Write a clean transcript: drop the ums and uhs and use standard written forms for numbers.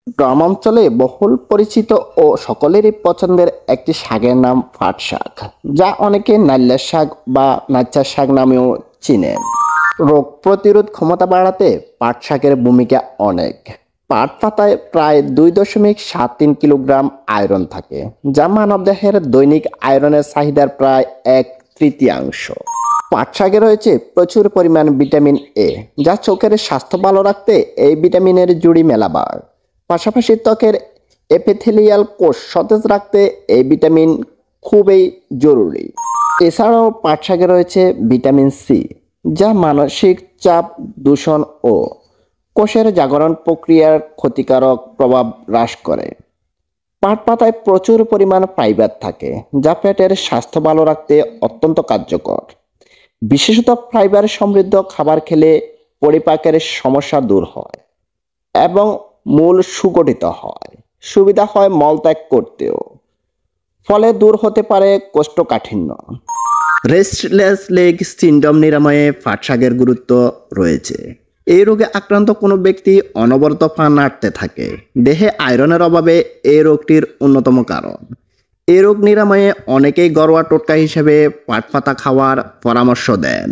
গ্রামাঞ্চলে বহুল পরিচিত ও সকলেরই পছন্দের একটি শাকের নাম পাট শাক, যা অনেকে নাল্লা শাক বা নাচ্চা শাক নামেও চিনেন। রোগ প্রতিরোধ ক্ষমতা বাড়াতে পাট শাকের ভূমিকা অনেক। পাট পাতায় প্রায় 2.73 কিলোগ্রাম আয়রন থাকে, যা মানবদেহের দৈনিক আয়রনের চাহিদার প্রায় 1/3। পাট শাকে রয়েছে প্রচুর পরিমাণ ভিটামিন এ, যা চোখের স্বাস্থ্য ভালো রাখতে এই ভিটামিনের জুড়ি মেলাবার। পাশাপাশি ত্বকের এপিথেলিয়াল কোষ সতেজ রাখতে এই ভিটামিন খুবই জরুরি। এছাড়াও পাট শাকে রয়েছে ভিটামিন সি, যা মানসিক চাপ, দূষণ ও কোষের জাগরণ প্রক্রিয়ার ক্ষতিকারক প্রভাব হ্রাস করে। পাট পাতায় প্রচুর পরিমাণ ফাইবার থাকে, যা পেটের স্বাস্থ্য ভালো রাখতে অত্যন্ত কার্যকর। বিশেষত ফাইবার সমৃদ্ধ খাবার খেলে পরিপাকের সমস্যা দূর হয় এবং মূল সুগঠিত হয়, সুবিধা হয় মলত্যাগ করতেও, ফলে দূর হতে পারে কোষ্ঠকাঠিন্য। রেস্টলেস লেগ সিনড্রোম নিরাময়ে পাট শাকের গুরুত্ব রয়েছে। এই রোগে আক্রান্ত কোনো ব্যক্তি অনবরত পা নাড়তে থাকে। দেহে আয়রনের অভাবে এই রোগটির অন্যতম কারণ। এই রোগ নিরাময়ে অনেকেই ঘরোয়া টোটকা হিসেবে পাট পাতা খাওয়ার পরামর্শ দেন।